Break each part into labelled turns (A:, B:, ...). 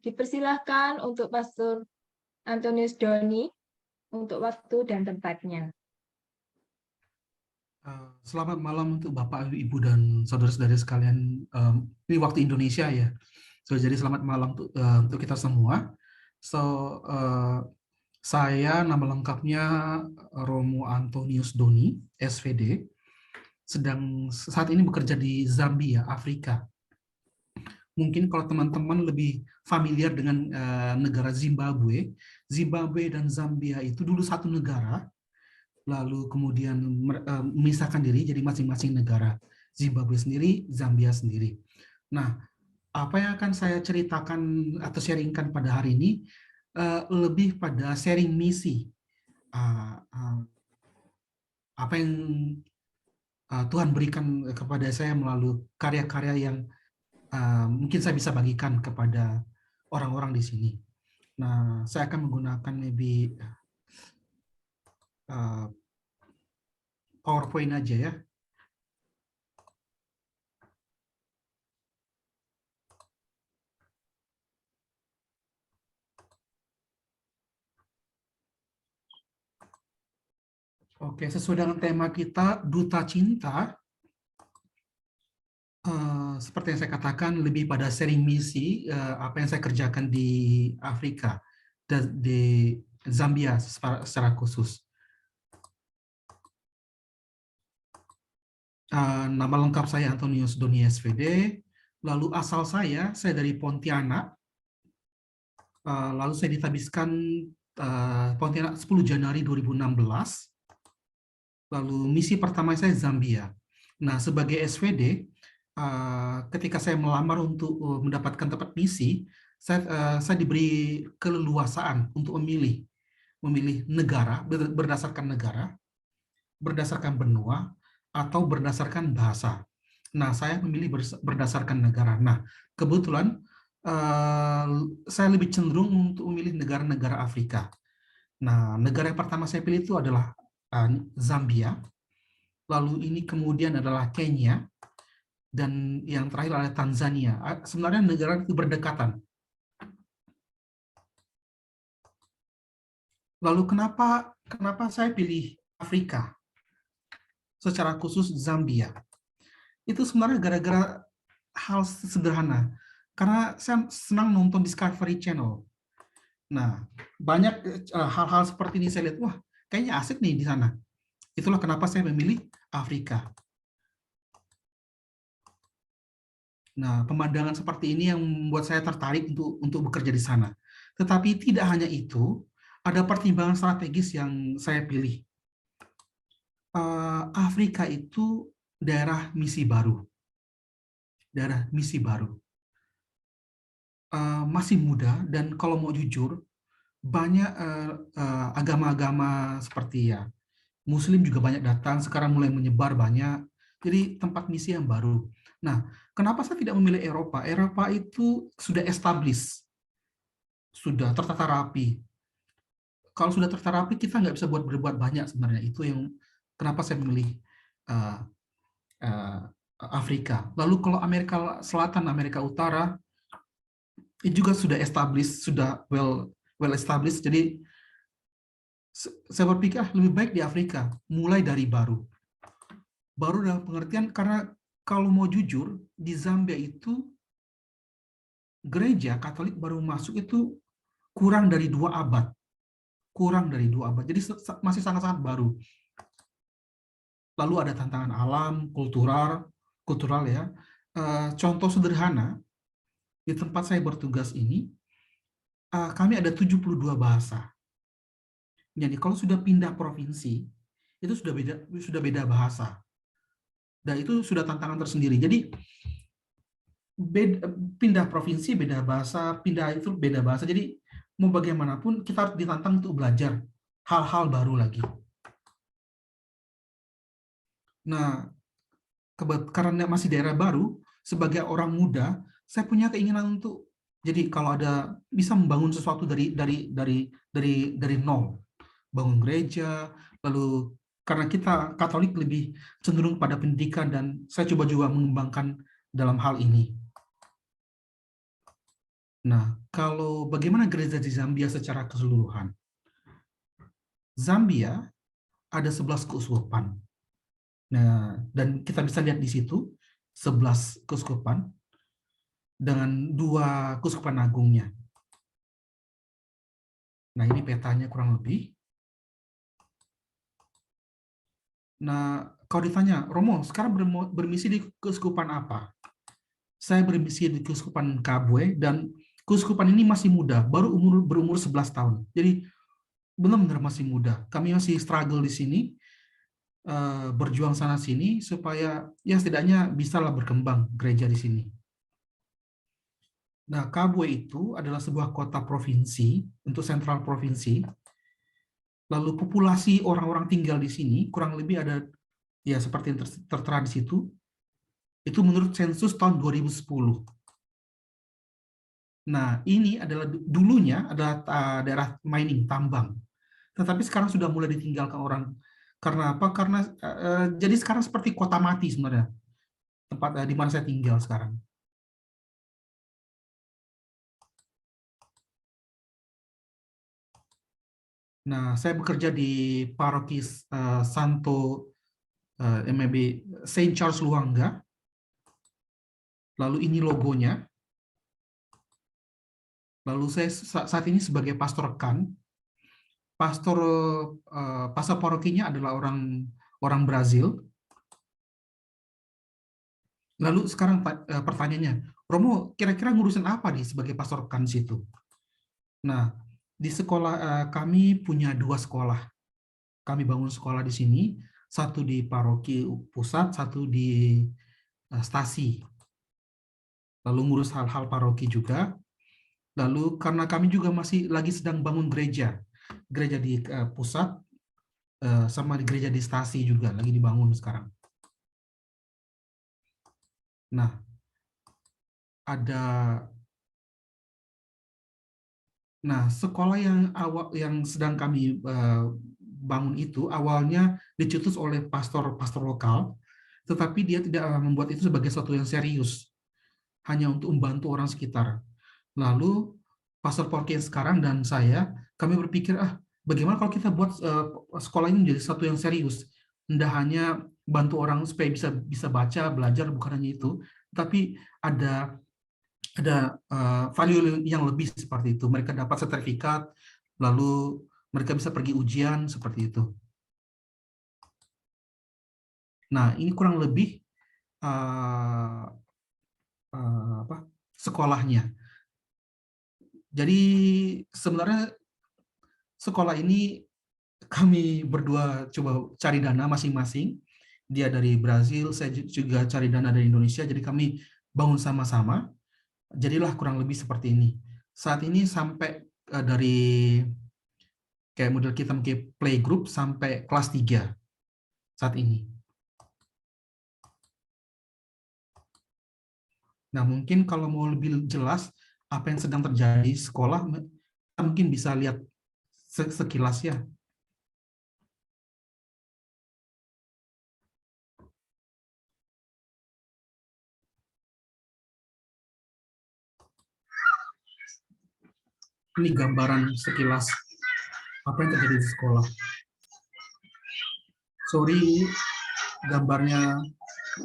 A: Dipersilahkan untuk Pastor Antonius Doni untuk waktu dan tempatnya.
B: Selamat malam untuk Bapak, Ibu, dan saudara-saudari sekalian. Ini waktu Indonesia ya. Jadi selamat malam untuk kita semua. Saya nama lengkapnya Romo Antonius Doni, SVD. Saat ini bekerja di Zambia, Afrika. Mungkin kalau teman-teman lebih familiar dengan negara Zimbabwe. Zimbabwe dan Zambia itu dulu satu negara, lalu kemudian memisahkan diri jadi masing-masing negara. Zimbabwe sendiri, Zambia sendiri. Nah, apa yang akan saya ceritakan atau sharingkan pada hari ini lebih pada sharing misi. Apa yang Tuhan berikan kepada saya melalui karya-karya yang mungkin saya bisa bagikan kepada orang-orang di sini. Nah, saya akan menggunakan lebih PowerPoint aja ya. Oke, sesuai dengan tema kita, Duta Cinta, seperti yang saya katakan, lebih pada sharing misi, apa yang saya kerjakan di Afrika, dan di Zambia secara khusus. Nama lengkap saya Antonius Doni SVD, lalu asal saya dari Pontianak, lalu saya ditabiskan Pontianak 10 Januari 2016, lalu misi pertama saya Zambia. Nah, sebagai SVD, ketika saya melamar untuk mendapatkan tempat misi, saya diberi keleluasaan untuk memilih negara, berdasarkan benua, atau berdasarkan bahasa. Nah, saya memilih berdasarkan negara. Nah, kebetulan saya lebih cenderung untuk memilih negara-negara Afrika. Nah, negara yang pertama saya pilih itu adalah Zambia, lalu ini kemudian adalah Kenya, dan yang terakhir adalah Tanzania. Sebenarnya negara itu berdekatan. Lalu kenapa saya pilih Afrika? Secara khusus Zambia. Itu sebenarnya gara-gara hal sederhana. Karena saya senang nonton Discovery Channel. Nah, banyak hal-hal seperti ini saya lihat, wah, kayaknya asik nih di sana. Itulah kenapa saya memilih Afrika. Nah, pemandangan seperti ini yang membuat saya tertarik untuk bekerja di sana. Tetapi tidak hanya itu, ada pertimbangan strategis yang saya pilih. Afrika itu daerah misi baru. Masih muda, dan kalau mau jujur, banyak agama-agama seperti ya, Muslim juga banyak datang, sekarang mulai menyebar banyak. Jadi tempat misi yang baru. Nah, kenapa saya tidak memilih Eropa? Eropa itu sudah established, sudah tertata rapi. Kalau sudah tertata rapi, kita nggak bisa berbuat banyak sebenarnya. Itu yang kenapa saya memilih Afrika. Lalu kalau Amerika Selatan, Amerika Utara, itu juga sudah established, sudah well established. Jadi saya berpikir lebih baik di Afrika, mulai dari baru. Baru dalam pengertian karena kalau mau jujur, di Zambia itu gereja Katolik baru masuk itu kurang dari 2 abad. Jadi masih sangat-sangat baru. Lalu ada tantangan alam, kultural ya. Contoh sederhana, di tempat saya bertugas ini, kami ada 72 bahasa. Jadi kalau sudah pindah provinsi, itu sudah beda bahasa. Dan itu sudah tantangan tersendiri. Jadi pindah provinsi beda bahasa, pindah itu beda bahasa. Jadi mau bagaimanapun kita harus ditantang untuk belajar hal-hal baru lagi. Nah, karena masih daerah baru, sebagai orang muda, saya punya keinginan untuk jadi kalau ada bisa membangun sesuatu dari nol, bangun gereja, lalu karena kita Katolik lebih cenderung pada pendidikan, dan saya coba juga mengembangkan dalam hal ini. Nah, kalau bagaimana gereja di Zambia secara keseluruhan? Zambia ada 11 keuskupan. Nah, dan kita bisa lihat di situ 11 keuskupan dengan 2 keuskupan agungnya. Nah, ini petanya kurang lebih. Nah, kalau ditanya, Romo, sekarang bermisi di keuskupan apa? Saya bermisi di keuskupan Kabwe, dan keuskupan ini masih muda, baru berumur 11 tahun. Jadi, benar-benar masih muda. Kami masih struggle di sini, berjuang sana-sini, supaya ya setidaknya bisalah berkembang gereja di sini. Nah, Kabwe itu adalah sebuah kota provinsi, untuk sentral provinsi. Lalu populasi orang-orang tinggal di sini kurang lebih ada, ya seperti yang tertera di situ, itu menurut sensus tahun 2010. Nah, ini adalah dulunya adalah daerah mining, tambang. Tetapi sekarang sudah mulai ditinggalkan orang. Karena apa? Karena jadi sekarang seperti kota mati sebenarnya, tempat di mana saya tinggal sekarang. Nah, saya bekerja di paroki Santo MEB Saint Charles Luangga. Lalu ini logonya. Lalu saya saat ini sebagai pastor rekan. Pastor parokinya adalah orang Brazil. Lalu sekarang pertanyaannya, Romo kira-kira ngurusin apa nih sebagai pastor rekan situ? Nah, di sekolah kami punya 2 sekolah. Kami bangun sekolah di sini, satu di paroki pusat, satu di stasi. Lalu ngurus hal-hal paroki juga. Lalu karena kami juga masih lagi sedang bangun gereja di pusat, sama di gereja di stasi juga lagi dibangun sekarang. Nah, ada sekolah yang sedang kami bangun itu awalnya dicetus oleh pastor lokal, tetapi dia tidak membuat itu sebagai sesuatu yang serius, hanya untuk membantu orang sekitar. Lalu pastor paroki sekarang dan kami berpikir, bagaimana kalau kita buat sekolah ini menjadi sesuatu yang serius, tidak hanya bantu orang supaya bisa baca, belajar, bukan hanya itu, tapi ada value yang lebih seperti itu. Mereka dapat sertifikat, lalu mereka bisa pergi ujian seperti itu. Nah, ini kurang lebih sekolahnya. Jadi sebenarnya sekolah ini kami berdua coba cari dana masing-masing. Dia dari Brazil, saya juga cari dana dari Indonesia. Jadi kami bangun sama-sama. Jadilah kurang lebih seperti ini. Saat ini sampai dari kayak model kita mungkin playgroup sampai kelas 3 saat ini. Nah, mungkin kalau mau lebih jelas apa yang sedang terjadi di sekolah, kita mungkin bisa lihat sekilas ya. Ini gambaran sekilas apa yang terjadi di sekolah. Sorry, gambarnya.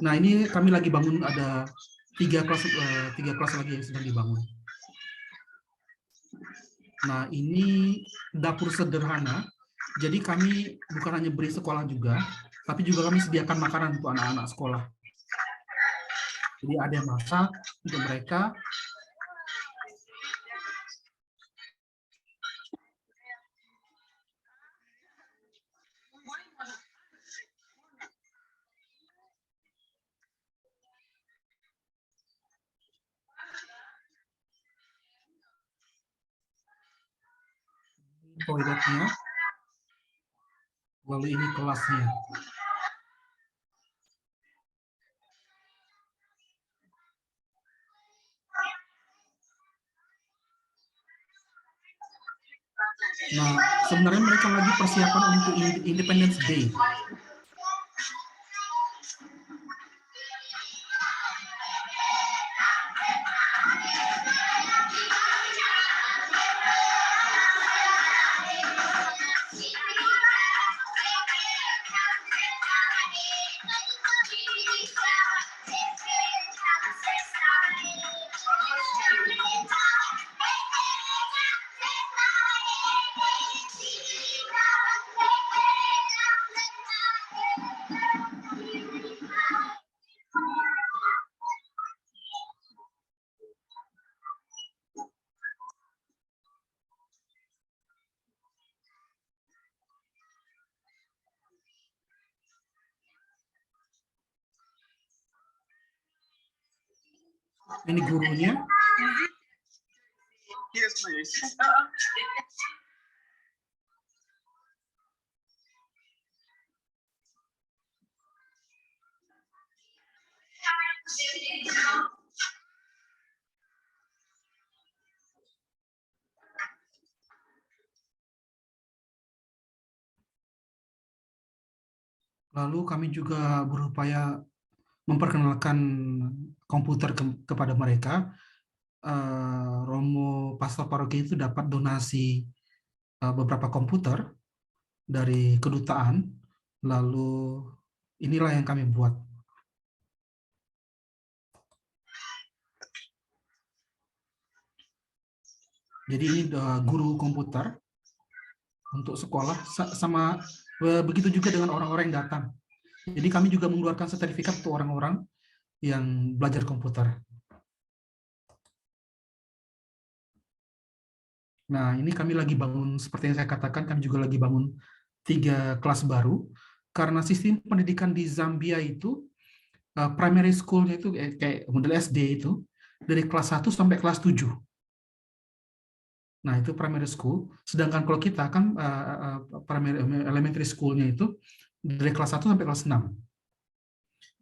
B: Nah, ini kami lagi bangun, ada 3 kelas lagi yang sedang dibangun. Nah, ini dapur sederhana. Jadi kami bukan hanya beri sekolah juga, tapi juga kami sediakan makanan untuk anak-anak sekolah. Jadi ada yang masak untuk mereka. Toiletnya, lalu ini kelasnya. Nah, sebenarnya mereka lagi persiapan untuk Independence Day. Ini gurunya.
C: Yes, please.
B: Lalu kami juga berupaya memperkenalkan komputer kepada mereka. Romo Pastor Paroki itu dapat donasi beberapa komputer dari kedutaan, lalu inilah yang kami buat. Jadi ini guru komputer untuk sekolah, sama begitu juga dengan orang-orang yang datang. Jadi kami juga mengeluarkan sertifikat untuk orang-orang yang belajar komputer. Nah, ini kami lagi bangun, seperti yang saya katakan, kami juga lagi bangun 3 kelas baru, karena sistem pendidikan di Zambia itu, primary school-nya itu kayak model SD itu, dari kelas 1 sampai kelas 7. Nah, itu primary school. Sedangkan kalau kita kan elementary school-nya itu dari kelas 1 sampai kelas 6.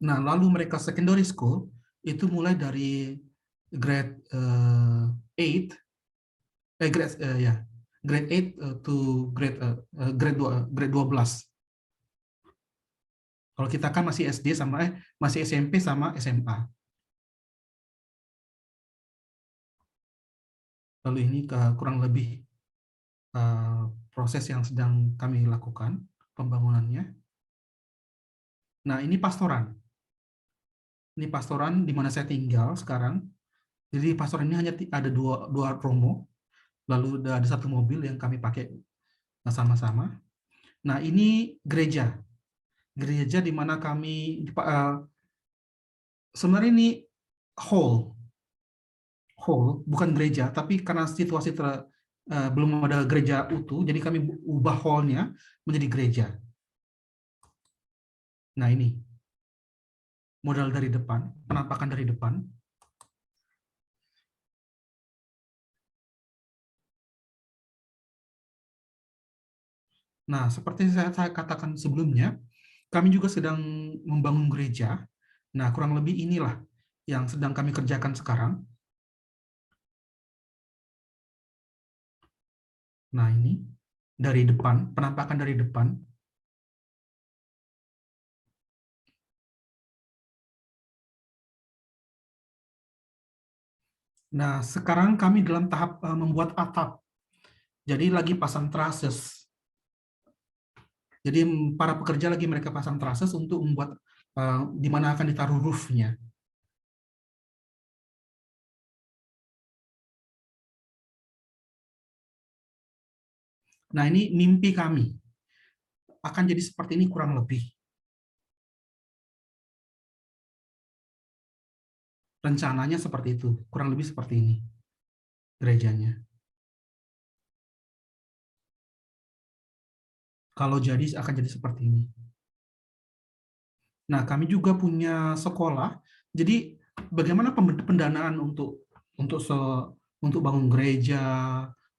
B: Nah, lalu mereka secondary school itu mulai dari grade 8, grade 8 to grade 12. Kalau kita kan masih SD masih SMP sama SMA. Lalu ini kurang lebih proses yang sedang kami lakukan pembangunannya. Nah, ini pastoran. Ini pastoran di mana saya tinggal sekarang. Jadi pastoran ini hanya ada dua romo, lalu ada 1 mobil yang kami pakai sama-sama. Nah, ini gereja. Gereja di mana kami, sebenarnya ini hall, bukan gereja, tapi karena situasi belum ada gereja utuh, jadi kami ubah hall-nya menjadi gereja. Nah, ini modal dari depan, penampakan dari depan. Nah, seperti saya katakan sebelumnya, kami juga sedang membangun gereja. Nah, kurang lebih inilah yang sedang kami kerjakan sekarang. Nah, ini dari depan, penampakan dari depan. Nah, sekarang kami dalam tahap membuat atap. Jadi lagi pasang trusses. Jadi para pekerja lagi mereka pasang trusses untuk membuat di mana akan ditaruh roof-nya. Nah, ini mimpi kami. Akan jadi seperti ini kurang lebih. Rencananya seperti itu, kurang lebih seperti ini gerejanya. Kalau jadi akan jadi seperti ini. Nah, kami juga punya sekolah. Jadi bagaimana pendanaan untuk bangun gereja,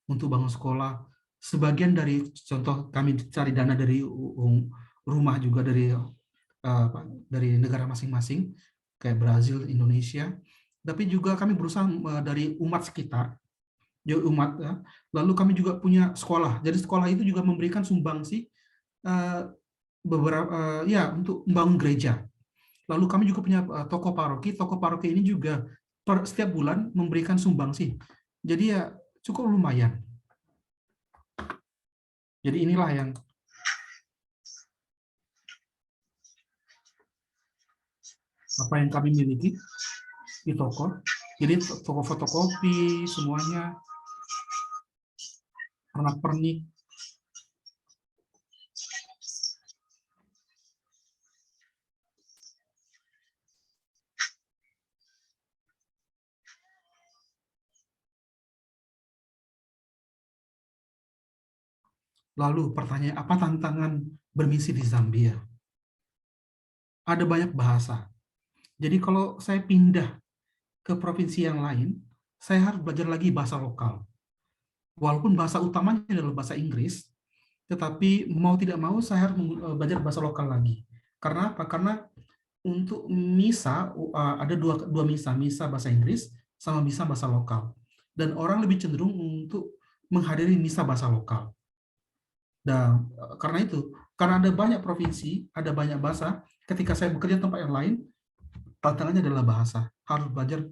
B: untuk bangun sekolah? Sebagian dari contoh kami cari dana dari rumah juga dari negara masing-masing, kayak Brazil, Indonesia. Tapi juga kami berusaha dari umat sekitar, umat. Lalu kami juga punya sekolah. Jadi sekolah itu juga memberikan sumbangsi beberapa untuk membangun gereja. Lalu kami juga punya toko paroki. Toko paroki ini juga setiap bulan memberikan sumbangsi. Jadi ya cukup lumayan. Jadi inilah yang apa yang kami miliki di toko. Jadi toko fotokopi semuanya, pernak-pernik. Lalu pertanyaan, apa tantangan bermisi di Zambia? Ada banyak bahasa. Jadi kalau saya pindah ke provinsi yang lain, saya harus belajar lagi bahasa lokal. Walaupun bahasa utamanya adalah bahasa Inggris, tetapi mau tidak mau saya harus belajar bahasa lokal lagi. Karena apa? Karena untuk misa ada dua misa, misa bahasa Inggris sama misa bahasa lokal. Dan orang lebih cenderung untuk menghadiri misa bahasa lokal. Dan karena itu, karena ada banyak provinsi, ada banyak bahasa, ketika saya bekerja di tempat yang lain, tantangannya adalah bahasa. Harus belajar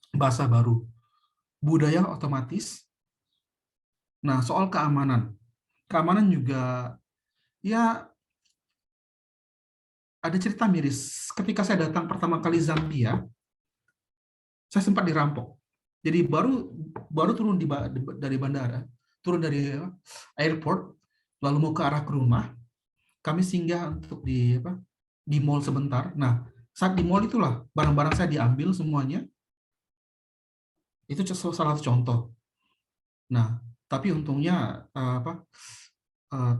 B: bahasa baru. Budaya otomatis. Nah, soal keamanan. Keamanan juga, ya ada cerita miris. Ketika saya datang pertama kali Zambia, saya sempat dirampok. Jadi baru turun dari bandara, turun dari airport, lalu mau ke arah ke rumah, kami singgah untuk di mall sebentar. Nah, saat di mall itulah barang-barang saya diambil semuanya. Itu salah satu contoh. Nah, tapi untungnya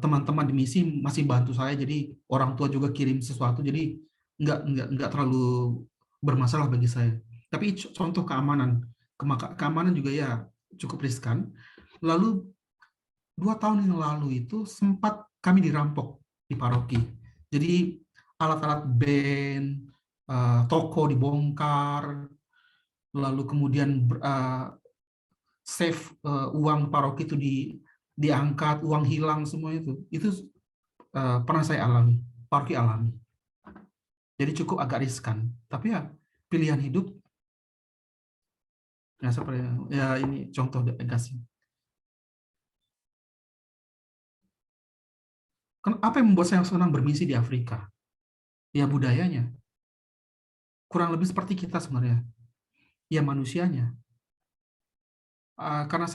B: teman-teman di misi masih bantu saya, jadi orang tua juga kirim sesuatu, jadi nggak terlalu bermasalah bagi saya. Tapi contoh keamanan juga ya cukup riskan. Lalu 2 tahun yang lalu itu sempat kami dirampok di paroki. Jadi alat-alat band, toko dibongkar, lalu kemudian save uang paroki itu diangkat, uang hilang semua itu pernah saya alami, paroki alami. Jadi cukup agak riskan, tapi ya pilihan hidup. Ya seperti ya ini contoh kasih. Apa yang membuat saya senang bermisi di Afrika? Ya budayanya. Kurang lebih seperti kita sebenarnya. Ya manusianya. Karena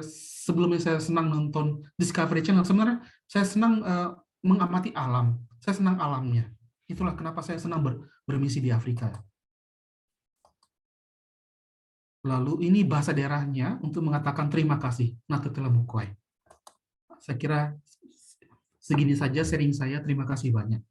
B: sebelumnya saya senang nonton Discovery Channel, sebenarnya saya senang mengamati alam. Saya senang alamnya. Itulah kenapa saya senang bermisi di Afrika. Lalu ini bahasa daerahnya untuk mengatakan terima kasih. Natetela Bukoy. Saya kira segini saja sharing saya. Terima kasih banyak.